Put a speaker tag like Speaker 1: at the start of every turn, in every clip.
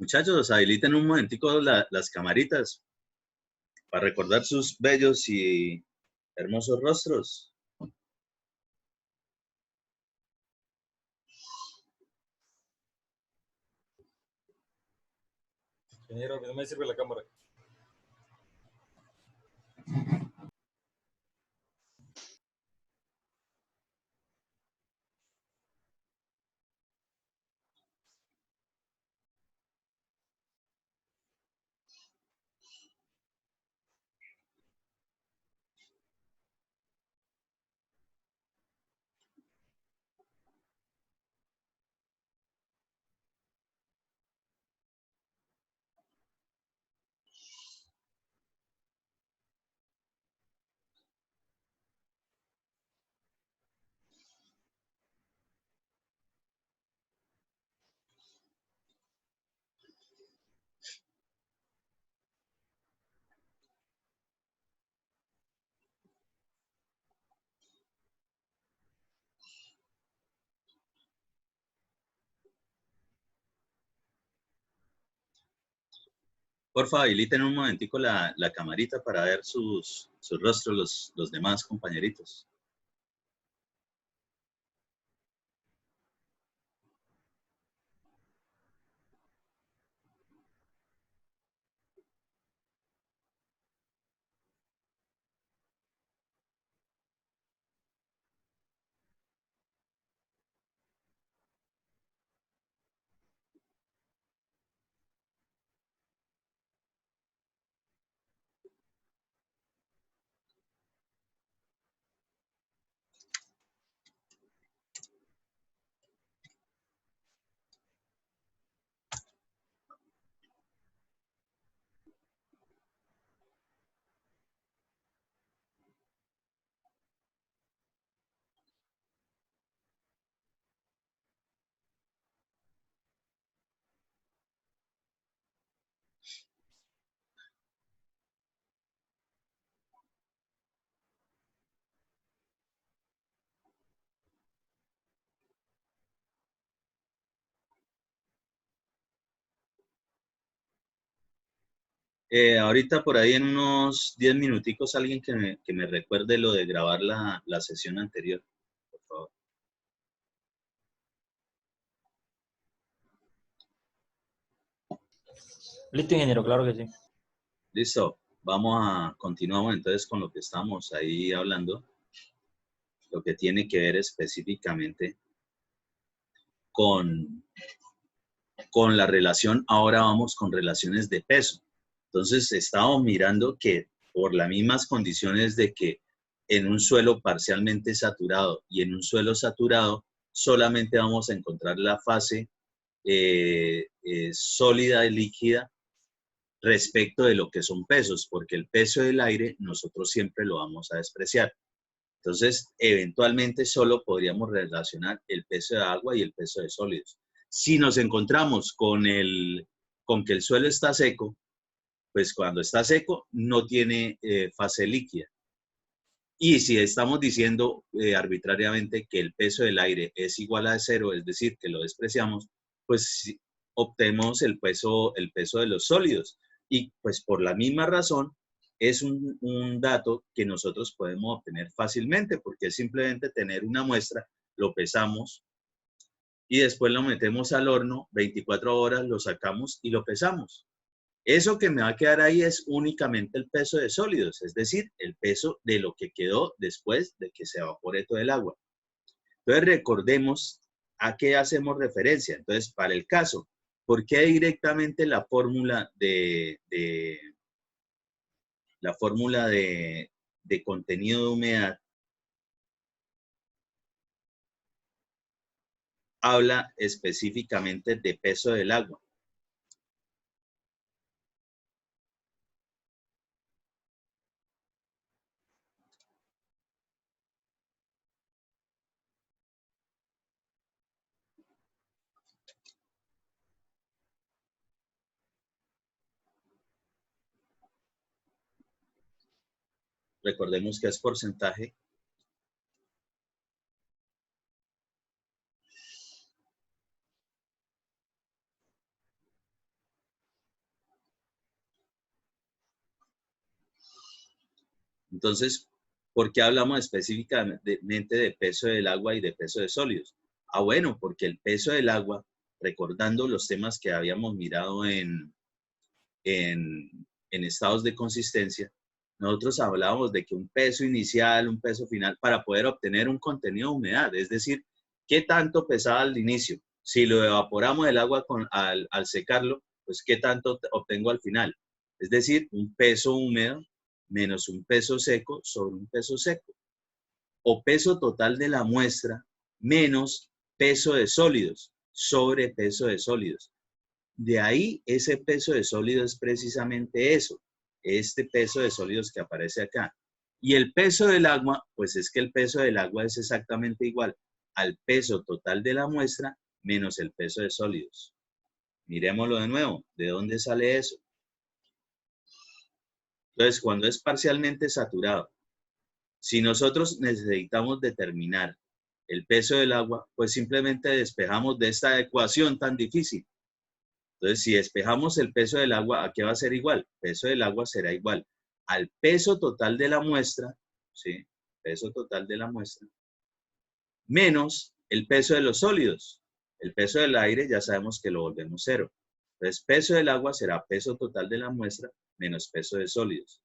Speaker 1: Muchachos, habiliten un momentico las camaritas para recordar sus bellos y hermosos rostros.
Speaker 2: Ingeniero, no me sirve la cámara.
Speaker 1: Porfa, habiliten un momentico la camarita para ver sus rostros, los demás compañeritos. Ahorita por ahí en unos 10 minuticos alguien que me recuerde lo de grabar la sesión anterior, por favor.
Speaker 3: Listo, ingeniero, claro que sí.
Speaker 1: Listo, continuamos entonces con lo que estamos ahí hablando, lo que tiene que ver específicamente con la relación, ahora vamos con relaciones de peso. Entonces, estamos mirando que por las mismas condiciones de que en un suelo parcialmente saturado y en un suelo saturado, solamente vamos a encontrar la fase sólida y líquida respecto de lo que son pesos, porque el peso del aire nosotros siempre lo vamos a despreciar. Entonces, eventualmente solo podríamos relacionar el peso de agua y el peso de sólidos. Si nos encontramos con que el suelo está seco, pues cuando está seco no tiene fase líquida. Y si estamos diciendo arbitrariamente que el peso del aire es igual a cero, es decir, que lo despreciamos, pues obtenemos el peso de los sólidos. Y pues por la misma razón es un dato que nosotros podemos obtener fácilmente, porque es simplemente tener una muestra, lo pesamos y después lo metemos al horno, 24 horas lo sacamos y lo pesamos. Eso que me va a quedar ahí es únicamente el peso de sólidos, es decir, el peso de lo que quedó después de que se evapore todo el agua. Entonces, recordemos a qué hacemos referencia. Entonces, para el caso, ¿por qué directamente la fórmula de contenido de humedad habla específicamente de peso del agua? Recordemos que es porcentaje Entonces, ¿por qué hablamos específicamente de peso del agua y de peso de sólidos? Ah, bueno, porque el peso del agua, recordando los temas que habíamos mirado en estados de consistencia, nosotros hablábamos de que un peso inicial, un peso final, para poder obtener un contenido de humedad, es decir, ¿qué tanto pesaba al inicio? Si lo evaporamos el agua al secarlo, pues ¿qué tanto obtengo al final? Es decir, un peso húmedo menos un peso seco sobre un peso seco. O peso total de la muestra menos peso de sólidos sobre peso de sólidos. De ahí ese peso de sólidos es precisamente eso, este peso de sólidos que aparece acá. Y el peso del agua, pues es que el peso del agua es exactamente igual al peso total de la muestra menos el peso de sólidos. Miremoslo de nuevo, ¿de dónde sale eso? Entonces, cuando es parcialmente saturado, si nosotros necesitamos determinar el peso del agua, pues simplemente despejamos de esta ecuación tan difícil. Entonces, si despejamos el peso del agua, ¿a qué va a ser igual? El peso del agua será igual al peso total de la muestra, ¿sí? Peso total de la muestra, menos el peso de los sólidos. El peso del aire ya sabemos que lo volvemos cero. Entonces, peso del agua será peso total de la muestra menos peso de sólidos.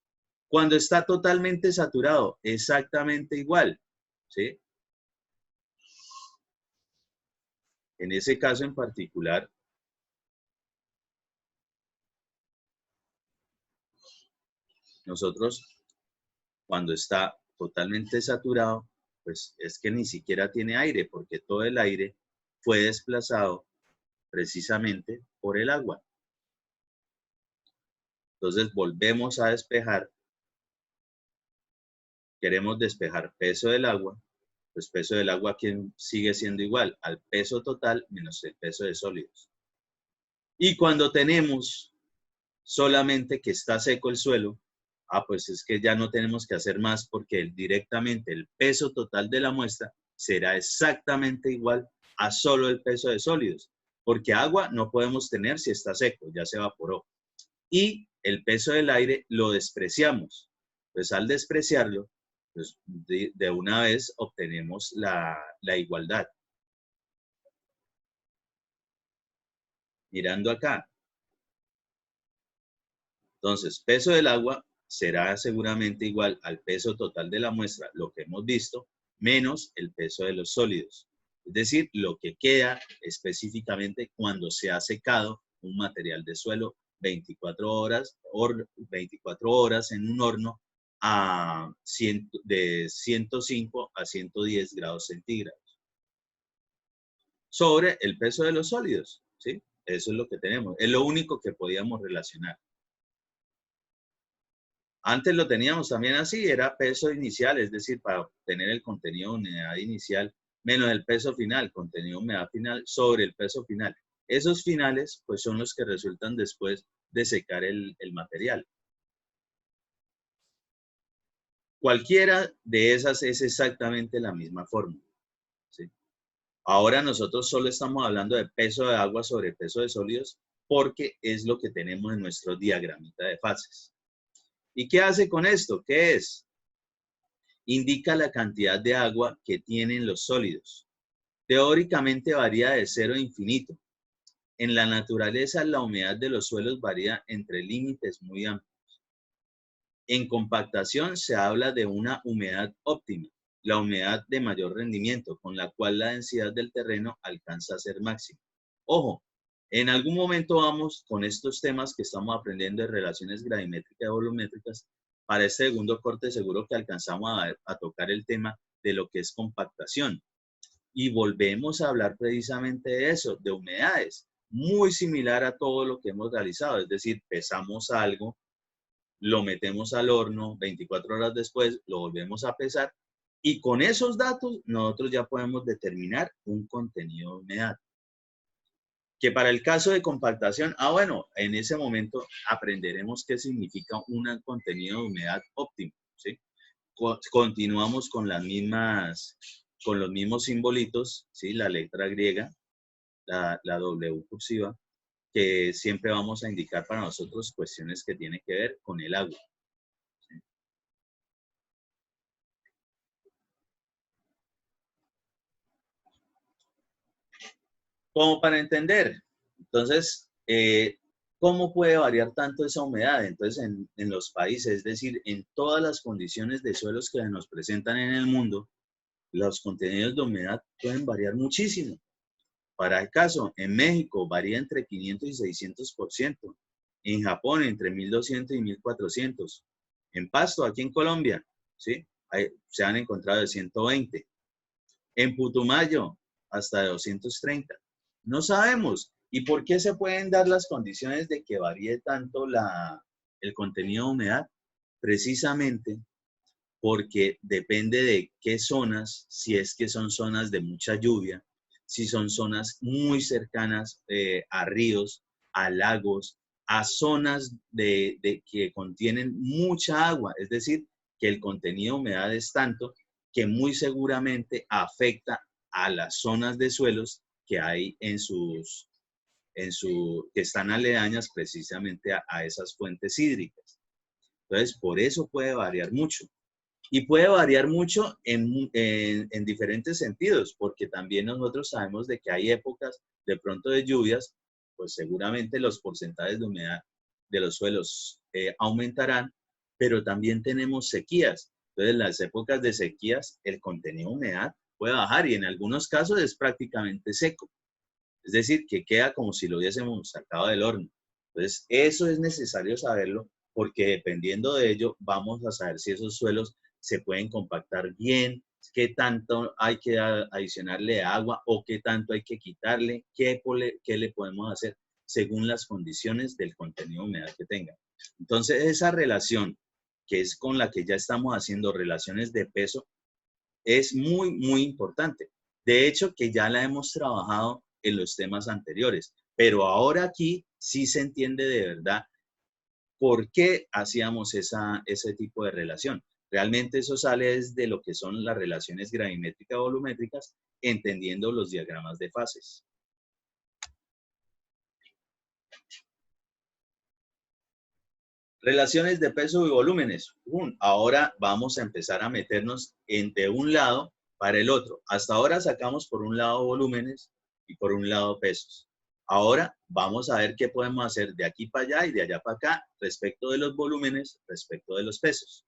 Speaker 1: Cuando está totalmente saturado, exactamente igual, ¿sí? En ese caso en particular, nosotros cuando está totalmente saturado, pues es que ni siquiera tiene aire, porque todo el aire fue desplazado precisamente por el agua. Entonces volvemos a despejar. Queremos despejar peso del agua, pues peso del agua sigue siendo igual al peso total menos el peso de sólidos. Y cuando tenemos solamente que está seco el suelo, pues es que ya no tenemos que hacer más porque directamente el peso total de la muestra será exactamente igual a solo el peso de sólidos, porque agua no podemos tener si está seco, ya se evaporó. Y el peso del aire lo despreciamos. Pues al despreciarlo, pues de una vez obtenemos la igualdad. Mirando acá. Entonces, peso del agua será seguramente igual al peso total de la muestra, lo que hemos visto, menos el peso de los sólidos. Es decir, lo que queda específicamente cuando se ha secado un material de suelo 24 horas en un horno de 105 a 110 grados centígrados. Sobre el peso de los sólidos, ¿sí? Eso es lo que tenemos. Es lo único que podíamos relacionar. Antes lo teníamos también así, era peso inicial, es decir, para obtener el contenido de humedad inicial, menos el peso final, contenido de humedad final, sobre el peso final. Esos finales, pues son los que resultan después de secar el material. Cualquiera de esas es exactamente la misma fórmula, ¿sí? Ahora nosotros solo estamos hablando de peso de agua sobre peso de sólidos porque es lo que tenemos en nuestro diagramita de fases. ¿Y qué hace con esto? ¿Qué es? Indica la cantidad de agua que tienen los sólidos. Teóricamente varía de 0 a infinito. En la naturaleza, la humedad de los suelos varía entre límites muy amplios. En compactación se habla de una humedad óptima, la humedad de mayor rendimiento, con la cual la densidad del terreno alcanza a ser máxima. Ojo, en algún momento vamos con estos temas que estamos aprendiendo de relaciones gravimétricas y volumétricas. Para este segundo corte seguro que alcanzamos a tocar el tema de lo que es compactación. Y volvemos a hablar precisamente de eso, de humedades, muy similar a todo lo que hemos realizado. Es decir, pesamos algo, lo metemos al horno, 24 horas después lo volvemos a pesar y con esos datos nosotros ya podemos determinar un contenido de humedad. Que para el caso de compactación, bueno, en ese momento aprenderemos qué significa un contenido de humedad óptimo, ¿sí? Continuamos con los mismos simbolitos, ¿sí? La letra griega, la W cursiva, que siempre vamos a indicar para nosotros cuestiones que tienen que ver con el agua. como para entender. Entonces, ¿cómo puede variar tanto esa humedad? Entonces, en los países, es decir, en todas las condiciones de suelos que nos presentan en el mundo, los contenidos de humedad pueden variar muchísimo. Para el caso, en México varía entre 500 y 600%. En Japón, entre 1200 y 1400. En Pasto, aquí en Colombia, ¿sí? Se han encontrado de 120. En Putumayo, hasta de 230. No sabemos. ¿Y por qué se pueden dar las condiciones de que varíe tanto el contenido de humedad? Precisamente porque depende de qué zonas, si es que son zonas de mucha lluvia, si son zonas muy cercanas a ríos, a lagos, a zonas que contienen mucha agua, es decir, que el contenido de humedad es tanto que muy seguramente afecta a las zonas de suelos que hay que están aledañas precisamente a esas fuentes hídricas. Entonces, por eso puede variar mucho. Y puede variar mucho en diferentes sentidos, porque también nosotros sabemos de que hay épocas de pronto de lluvias, pues seguramente los porcentajes de humedad de los suelos aumentarán, pero también tenemos sequías. Entonces, en las épocas de sequías, el contenido de humedad puede bajar y en algunos casos es prácticamente seco. Es decir, que queda como si lo hubiésemos sacado del horno. Entonces, eso es necesario saberlo porque dependiendo de ello, vamos a saber si esos suelos se pueden compactar bien, qué tanto hay que adicionarle agua o qué tanto hay que quitarle, qué le podemos hacer según las condiciones del contenido de humedad que tenga. Entonces, esa relación que es con la que ya estamos haciendo relaciones de peso es muy, muy importante. De hecho, que ya la hemos trabajado en los temas anteriores, pero ahora aquí sí se entiende de verdad por qué hacíamos ese tipo de relación. Realmente eso sale desde lo que son las relaciones gravimétricas volumétricas, entendiendo los diagramas de fases. Relaciones de peso y volúmenes. Ahora vamos a empezar a meternos de un lado para el otro. Hasta ahora sacamos por un lado volúmenes y por un lado pesos. Ahora vamos a ver qué podemos hacer de aquí para allá y de allá para acá respecto de los volúmenes, respecto de los pesos.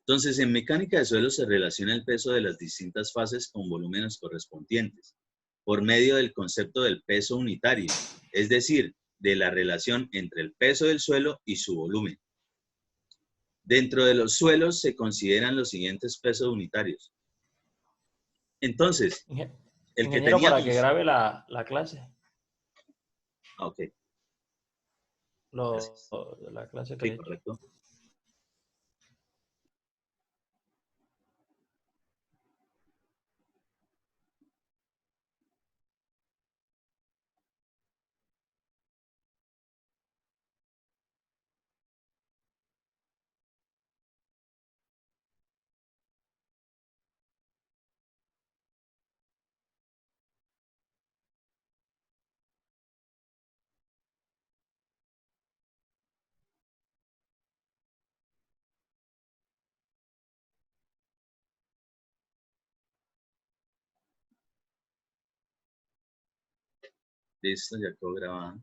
Speaker 1: Entonces, en mecánica de suelos se relaciona el peso de las distintas fases con volúmenes correspondientes por medio del concepto del peso unitario, es decir, de la relación entre el peso del suelo y su volumen. Dentro de los suelos se consideran los siguientes pesos unitarios. Entonces, el que
Speaker 3: Ingeniero, para que
Speaker 1: teníamos...
Speaker 3: grabe la clase.
Speaker 1: Ok.
Speaker 3: La clase que
Speaker 1: Sí,
Speaker 3: le...
Speaker 1: correcto. Listo, ya quedó grabado.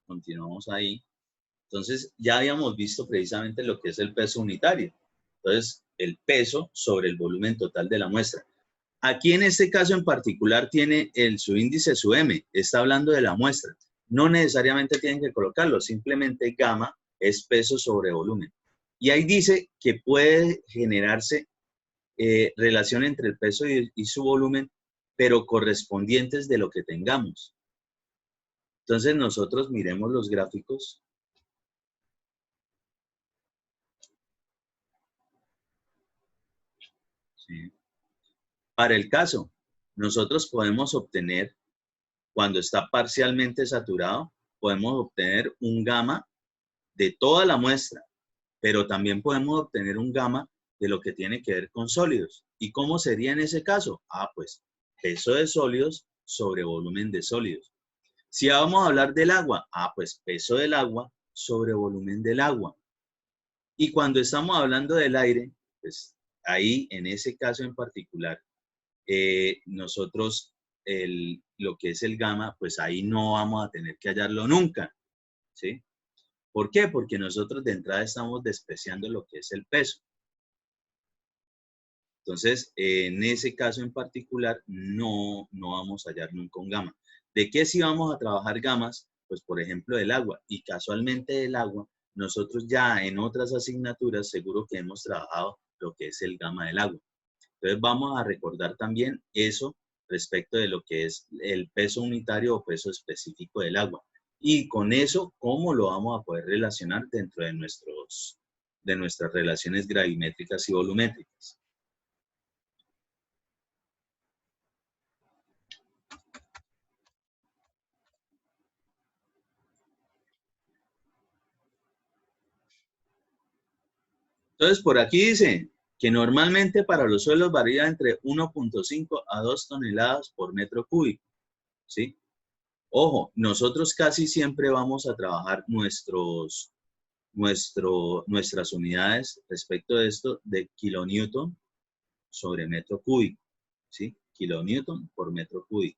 Speaker 1: Continuamos ahí. Entonces, ya habíamos visto precisamente lo que es el peso unitario. Entonces, el peso sobre el volumen total de la muestra. Aquí en este caso en particular tiene su índice, su M, está hablando de la muestra. No necesariamente tienen que colocarlo, simplemente gamma es peso sobre volumen. Y ahí dice que puede generarse relación entre el peso y su volumen, pero correspondientes de lo que tengamos. Entonces nosotros miremos los gráficos. Sí. Para el caso, nosotros podemos obtener, cuando está parcialmente saturado, podemos obtener un gamma de toda la muestra, pero también podemos obtener un gamma de lo que tiene que ver con sólidos. ¿Y cómo sería en ese caso? Pues peso de sólidos sobre volumen de sólidos. Si vamos a hablar del agua, pues peso del agua sobre volumen del agua. Y cuando estamos hablando del aire, pues ahí, en ese caso en particular, nosotros lo que es el gamma, pues ahí no vamos a tener que hallarlo nunca, ¿sí? ¿Por qué? Porque nosotros de entrada estamos despreciando lo que es el peso. Entonces, en ese caso en particular, no vamos a hallar nunca un gamma. ¿De qué sí vamos a trabajar gamas? Pues, por ejemplo, del agua. Y casualmente del agua, nosotros ya en otras asignaturas seguro que hemos trabajado lo que es el gamma del agua. Entonces, vamos a recordar también eso respecto de lo que es el peso unitario o peso específico del agua. Y con eso, ¿cómo lo vamos a poder relacionar dentro de nuestras relaciones gravimétricas y volumétricas? Entonces, por aquí dice que normalmente para los suelos varía entre 1.5 a 2 toneladas por metro cúbico, ¿sí? Ojo, nosotros casi siempre vamos a trabajar nuestras unidades respecto de esto de kilonewton sobre metro cúbico, ¿sí? Kilonewton por metro cúbico.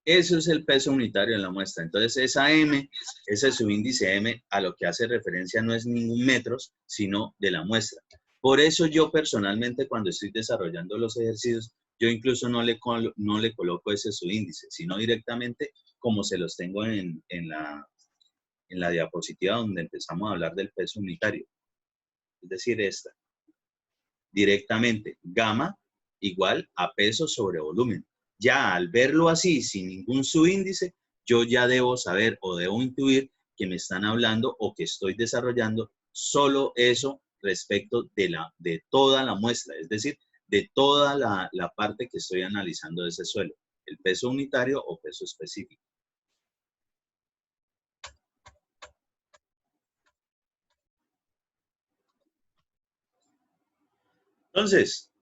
Speaker 1: Eso es el peso unitario en la muestra. Entonces, esa M, ese subíndice M, a lo que hace referencia no es ningún metros, sino de la muestra. Por eso yo personalmente, cuando estoy desarrollando los ejercicios, yo incluso no le coloco ese subíndice, sino directamente como se los tengo en la diapositiva donde empezamos a hablar del peso unitario. Es decir, esta. Directamente, gamma igual a peso sobre volumen. Ya al verlo así, sin ningún subíndice, yo ya debo saber o debo intuir que me están hablando o que estoy desarrollando solo eso respecto de toda la muestra, es decir, de toda la parte que estoy analizando de ese suelo, el peso unitario o peso específico. Entonces,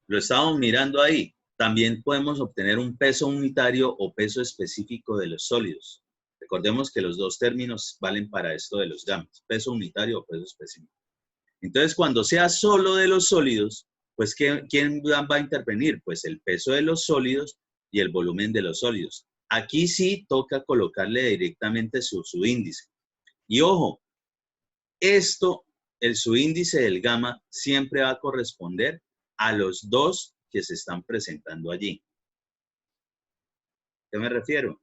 Speaker 1: lo estamos mirando ahí. También podemos obtener un peso unitario o peso específico de los sólidos. Recordemos que los dos términos valen para esto de los gamas, peso unitario o peso específico. Entonces, cuando sea solo de los sólidos, pues ¿quién va a intervenir? Pues el peso de los sólidos y el volumen de los sólidos. Aquí sí toca colocarle directamente su índice. Y ojo, esto, el subíndice del gamma, siempre va a corresponder a los dos que se están presentando allí. ¿A qué me refiero?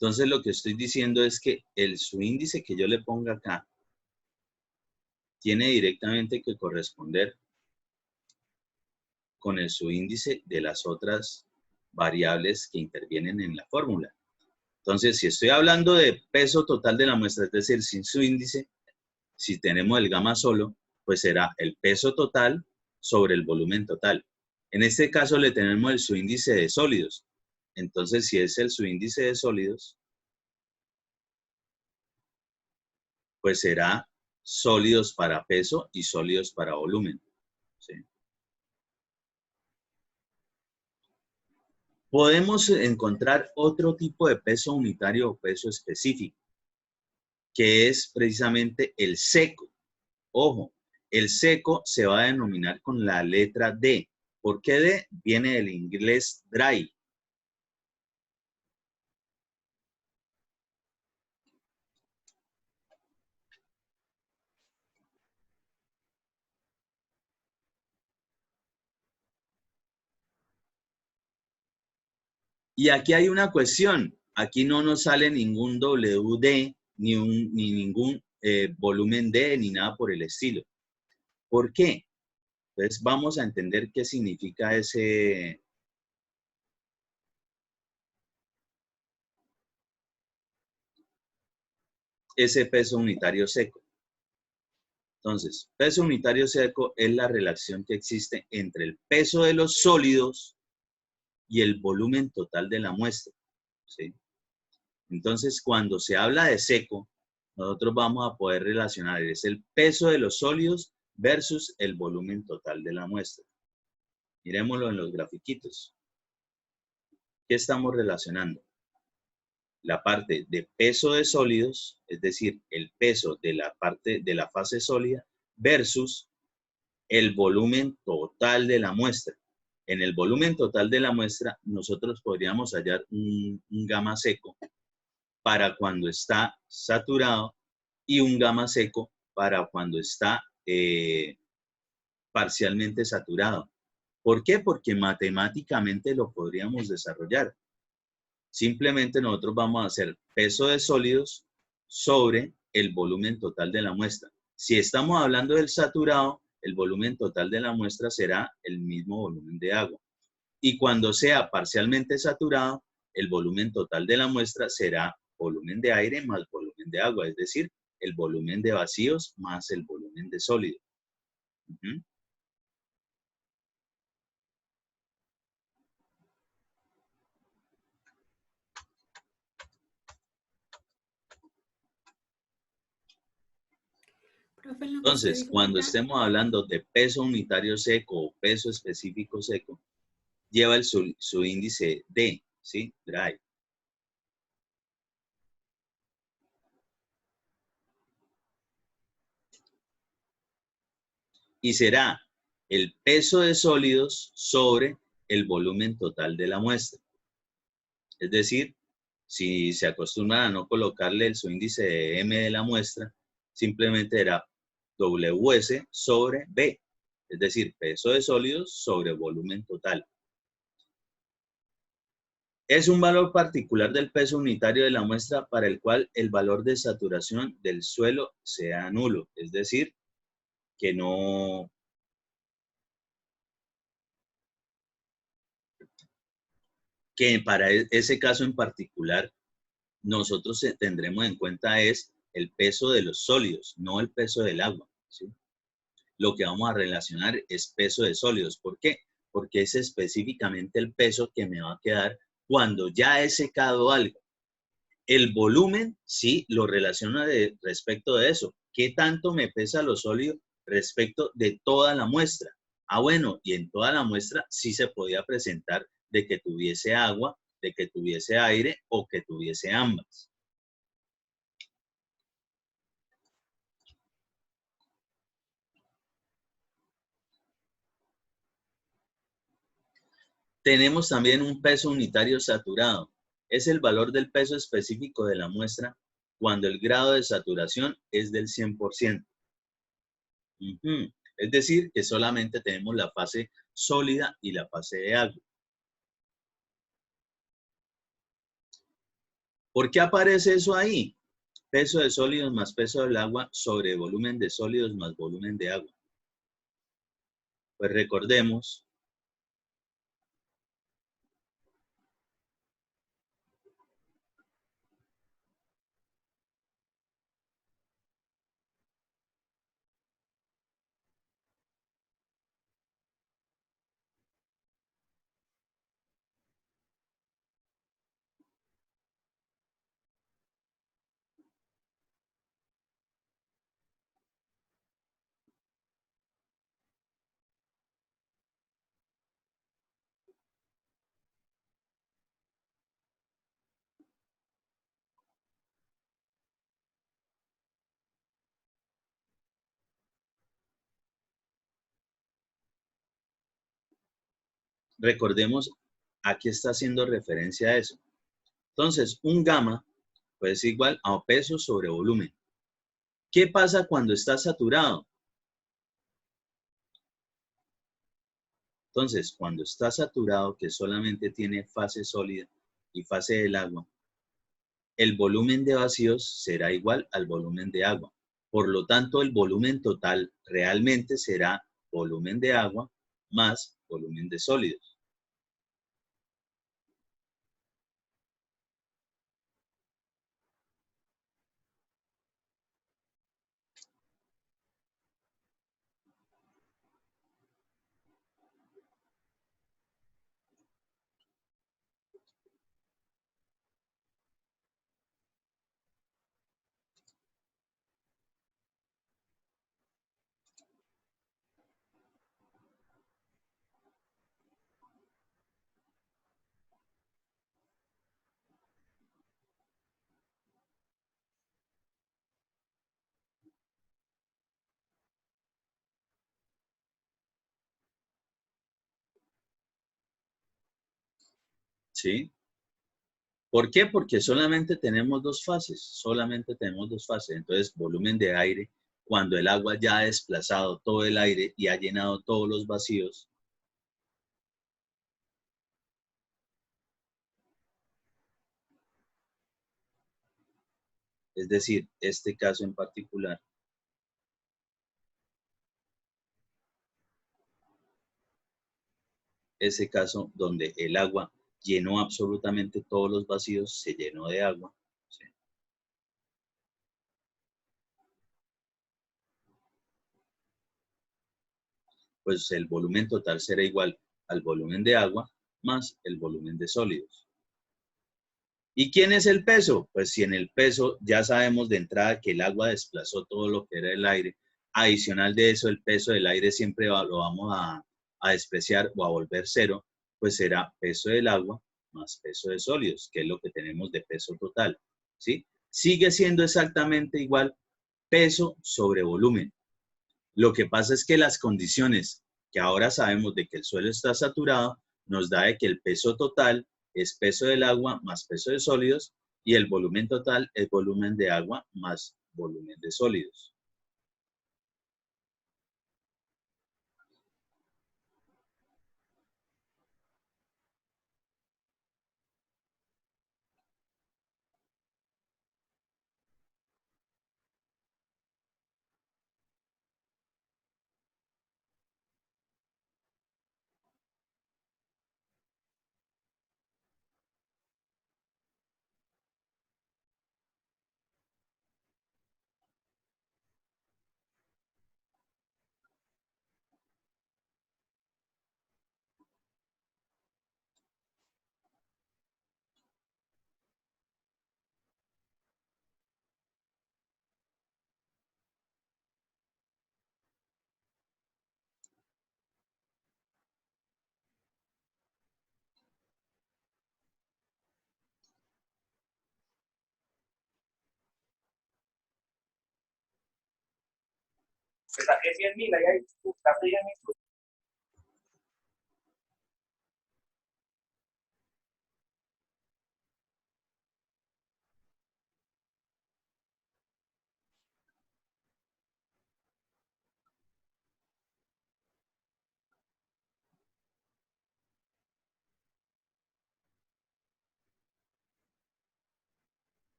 Speaker 1: Entonces lo que estoy diciendo es que el subíndice que yo le ponga acá tiene directamente que corresponder con el subíndice de las otras variables que intervienen en la fórmula. Entonces, si estoy hablando de peso total de la muestra, es decir, sin subíndice, si tenemos el gamma solo, pues será el peso total sobre el volumen total. En este caso le tenemos el subíndice de sólidos. Entonces, si es el subíndice de sólidos, pues será sólidos para peso y sólidos para volumen. ¿Sí? Podemos encontrar otro tipo de peso unitario o peso específico, que es precisamente el seco. Ojo, el seco se va a denominar con la letra D. ¿Por qué D? Viene del inglés dry. Y aquí hay una cuestión. Aquí no nos sale ningún WD, ni ningún volumen D, ni nada por el estilo. ¿Por qué? Entonces vamos a entender qué significa ese peso unitario seco. Entonces, peso unitario seco es la relación que existe entre el peso de los sólidos y el volumen total de la muestra. ¿Sí? Entonces, cuando se habla de seco, nosotros vamos a poder relacionar es el peso de los sólidos versus el volumen total de la muestra. Miremoslo en los grafiquitos. ¿Qué estamos relacionando? La parte de peso de sólidos, es decir, el peso de la parte de la fase sólida versus el volumen total de la muestra. En el volumen total de la muestra, nosotros podríamos hallar un gamma seco para cuando está saturado y un gamma seco para cuando está parcialmente saturado. ¿Por qué? Porque matemáticamente lo podríamos desarrollar. Simplemente nosotros vamos a hacer peso de sólidos sobre el volumen total de la muestra. Si estamos hablando del saturado, el volumen total de la muestra será el mismo volumen de agua. Y cuando sea parcialmente saturado, el volumen total de la muestra será volumen de aire más volumen de agua, es decir, el volumen de vacíos más el volumen de sólido.
Speaker 4: Profe, en lo que usted
Speaker 1: Entonces,
Speaker 4: dijo
Speaker 1: cuando
Speaker 4: ahorita,
Speaker 1: estemos hablando de peso unitario seco o peso específico seco, lleva su índice D, ¿sí? Dry. Y será el peso de sólidos sobre el volumen total de la muestra. Es decir, si se acostumbran a no colocarle su índice de M de la muestra, simplemente era WS sobre B, es decir, peso de sólidos sobre volumen total. Es un valor particular del peso unitario de la muestra para el cual el valor de saturación del suelo sea nulo, es decir, que no, que para ese caso en particular nosotros tendremos en cuenta es el peso de los sólidos, no el peso del agua, ¿sí? Lo que vamos a relacionar es peso de sólidos. ¿Por qué? Porque es específicamente el peso que me va a quedar cuando ya he secado algo. El volumen, sí, lo relaciona respecto de eso. ¿Qué tanto me pesa lo sólido respecto de toda la muestra? Ah, bueno, y en toda la muestra sí se podía presentar de que tuviese agua, de que tuviese aire o que tuviese ambas. Tenemos también un peso unitario saturado. Es el valor del peso específico de la muestra cuando el grado de saturación es del 100%. Es decir, que solamente tenemos la fase sólida y la fase de agua. ¿Por qué aparece eso ahí? Peso de sólidos más peso del agua sobre volumen de sólidos más volumen de agua. Pues recordemos a qué está haciendo referencia a eso. Entonces, un gamma pues, es igual a peso sobre volumen. ¿Qué pasa cuando está saturado? Entonces, cuando está saturado, que solamente tiene fase sólida y fase del agua, el volumen de vacíos será igual al volumen de agua. Por lo tanto, el volumen total realmente será volumen de agua más volumen de sólidos. ¿Sí? ¿Por qué? Porque solamente tenemos dos fases, solamente tenemos dos fases. Entonces, volumen de aire, cuando el agua ya ha desplazado todo el aire y ha llenado todos los vacíos, es decir, este caso en particular, ese caso donde el agua llenó absolutamente todos los vacíos, se llenó de agua, ¿sí? Pues el volumen total será igual al volumen de agua más el volumen de sólidos. ¿Y quién es el peso? Pues si en el peso ya sabemos de entrada que el agua desplazó todo lo que era el aire, adicional de eso el peso del aire siempre lo vamos a despreciar o a volver cero, pues será peso del agua más peso de sólidos, que es lo que tenemos de peso total, ¿sí? Sigue siendo exactamente igual peso sobre volumen. Lo que pasa es que las condiciones que ahora sabemos de que el suelo está saturado, nos da de que el peso total es peso del agua más peso de sólidos y el volumen total es volumen de agua más volumen de sólidos.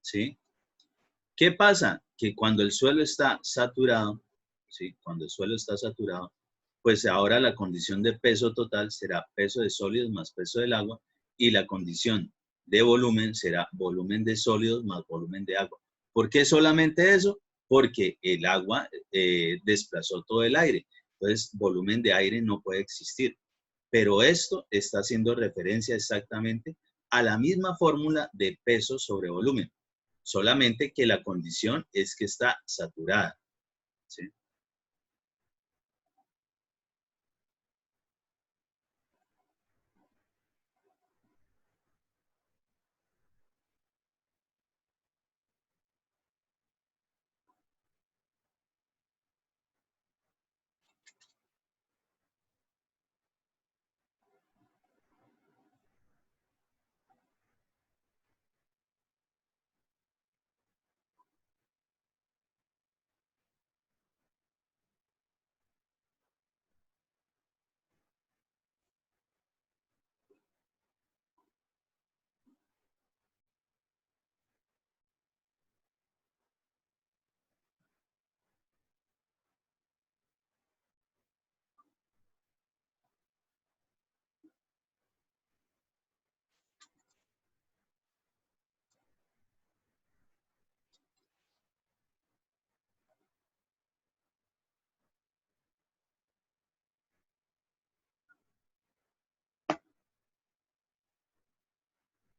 Speaker 1: ¿sí? ¿Qué pasa? Que cuando el suelo está saturado, ¿sí? Cuando el suelo está saturado, pues ahora la condición de peso total será peso de sólidos más peso del agua y la condición de volumen será volumen de sólidos más volumen de agua. ¿Por qué solamente eso? Porque el agua desplazó todo el aire. Entonces, volumen de aire no puede existir. Pero esto está haciendo referencia exactamente a la misma fórmula de peso sobre volumen, solamente que la condición es que está saturada, ¿sí?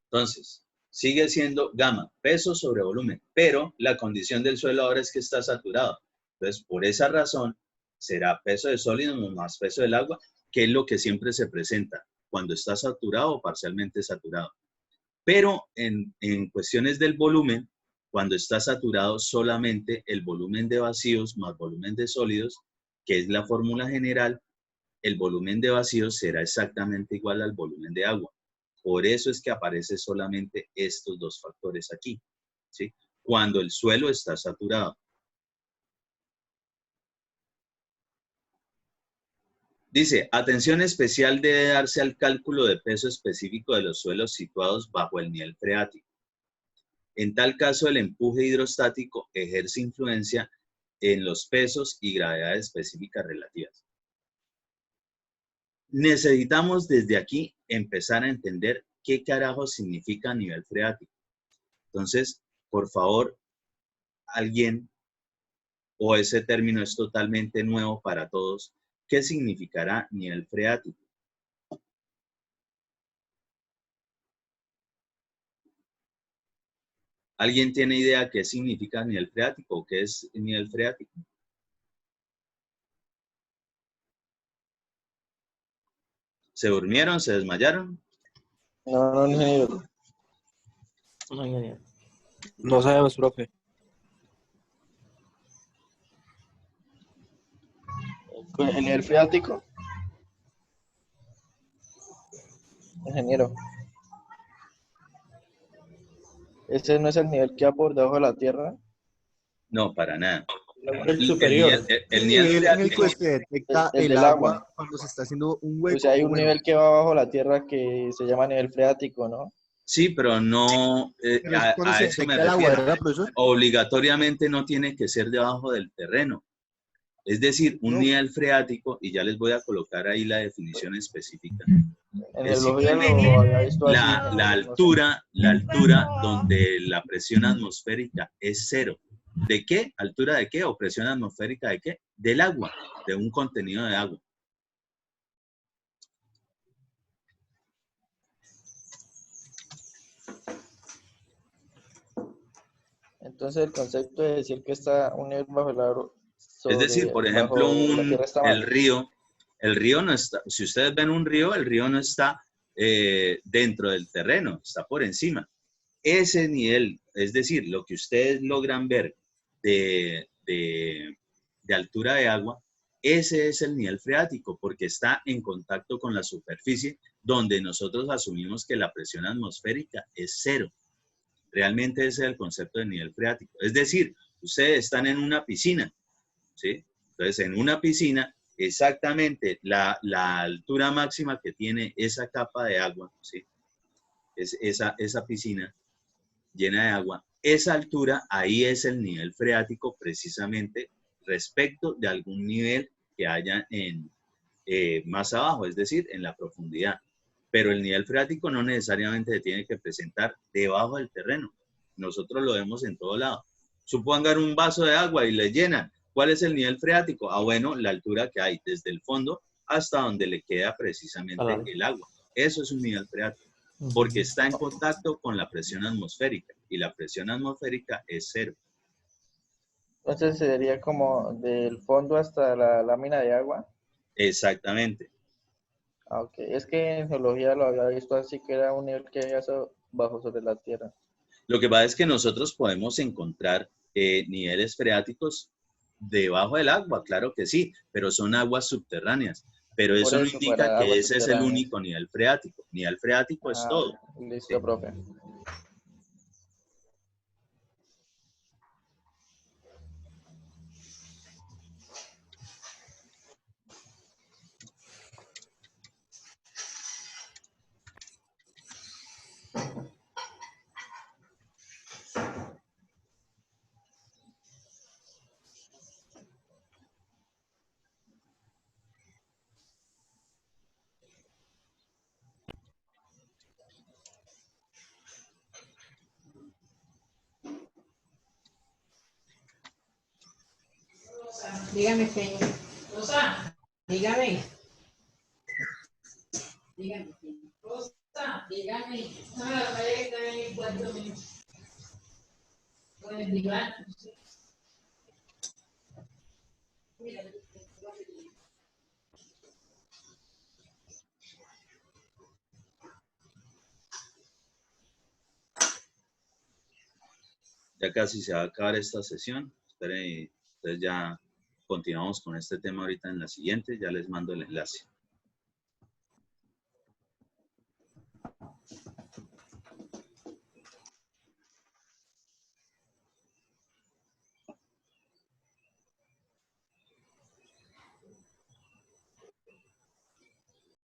Speaker 1: Entonces, sigue siendo gamma, peso sobre volumen, pero la condición del suelo ahora es que está saturado. Entonces, por esa razón, será peso de sólido más peso del agua, que es lo que siempre se presenta cuando está saturado o parcialmente saturado. Pero en cuestiones del volumen, cuando está saturado solamente el volumen de vacíos más volumen de sólidos, que es la fórmula general, el volumen de vacíos será exactamente igual al volumen de agua. Por eso es que aparece solamente estos dos factores aquí, ¿sí? Cuando el suelo está saturado. Dice, atención especial debe darse al cálculo de peso específico de los suelos situados bajo el nivel freático. En tal caso, el empuje hidrostático ejerce influencia en los pesos y gravedades específicas relativas. Necesitamos desde aquí empezar a entender qué carajo significa nivel freático. Entonces, por favor, alguien, o ese término es totalmente nuevo para todos, ¿qué significará nivel freático? ¿Alguien tiene idea qué significa nivel freático o qué es nivel freático? ¿Se durmieron? ¿Se desmayaron?
Speaker 5: No, ingeniero.
Speaker 3: No, ingeniero.
Speaker 5: No sabemos, profe. ¿Con el nivel freático? Ingeniero. ¿Ese no es el nivel que va por debajo de la tierra?
Speaker 1: No, para nada.
Speaker 3: El superior.
Speaker 1: El nivel
Speaker 6: en el
Speaker 1: freático,
Speaker 6: que se detecta
Speaker 5: El
Speaker 6: el
Speaker 5: del
Speaker 6: agua
Speaker 5: agua.
Speaker 6: cuando se está haciendo un
Speaker 5: O
Speaker 6: hueco.
Speaker 5: sea, hay un
Speaker 6: bueno,
Speaker 5: nivel que va bajo la tierra que se llama nivel freático, ¿no?
Speaker 1: sí, pero no,
Speaker 6: pero es cuando
Speaker 1: a
Speaker 6: se
Speaker 1: eso me
Speaker 6: detecta el agua,
Speaker 1: refiero.
Speaker 6: ¿verdad, profesor?
Speaker 1: Obligatoriamente no tiene que ser debajo del terreno. Es decir, un
Speaker 6: No.
Speaker 1: nivel freático, y ya les voy a colocar ahí la definición específica.
Speaker 5: En
Speaker 1: Es
Speaker 5: el biología
Speaker 1: simplemente
Speaker 5: lo había visto así.
Speaker 1: la altura donde la presión atmosférica es cero. ¿De qué? ¿Altura de qué? ¿O presión atmosférica de qué? Del agua, de un contenido de agua.
Speaker 5: Entonces el concepto de decir que está un nivel bajo el agua
Speaker 1: Es decir, por ejemplo,
Speaker 5: bajo la tierra está
Speaker 1: el
Speaker 5: mal.
Speaker 1: río no está, si ustedes ven un río, el río no está dentro del terreno, está por encima. Ese nivel, es decir, lo que ustedes logran ver de altura de agua, ese es el nivel freático, porque está en contacto con la superficie, donde nosotros asumimos que la presión atmosférica es cero. Realmente ese es el concepto de nivel freático. Es decir, ustedes están en una piscina, ¿sí? Entonces, en una piscina, exactamente la altura máxima que tiene esa capa de agua, ¿sí? Es esa piscina, llena de agua, esa altura, ahí es el nivel freático precisamente respecto de algún nivel que haya en, más abajo, es decir, en la profundidad. Pero el nivel freático no necesariamente se tiene que presentar debajo del terreno. Nosotros lo vemos en todo lado. Supongan un vaso de agua y le llenan. ¿Cuál es el nivel freático? Ah, bueno, la altura que hay desde el fondo hasta donde le queda precisamente el agua. Eso es un nivel freático, porque está en contacto con la presión atmosférica y la presión atmosférica es 0.
Speaker 5: Entonces sería como del fondo hasta la lámina de agua.
Speaker 1: Exactamente.
Speaker 5: Ah, ok. Es que en geología lo había visto así, que era un nivel que había bajo sobre la tierra.
Speaker 1: Lo que pasa es que nosotros podemos encontrar niveles freáticos debajo del agua, claro que sí, pero son aguas subterráneas. Pero
Speaker 5: Por
Speaker 1: eso no
Speaker 5: eso,
Speaker 1: indica
Speaker 5: para
Speaker 1: que
Speaker 5: aguas
Speaker 1: ese es el
Speaker 5: subterráneas.
Speaker 1: único nivel freático. Nivel freático es
Speaker 5: Ah,
Speaker 1: todo.
Speaker 5: listo, profe.
Speaker 7: Dígame, señor. Rosa, dígame. Dígame. Rosa, dígame. No me la vaya que está en el cuarto mío. Con el diván.
Speaker 1: Ya casi se va a acabar esta sesión. Esperen, entonces ya continuamos con este tema ahorita en la siguiente. Ya les mando el enlace.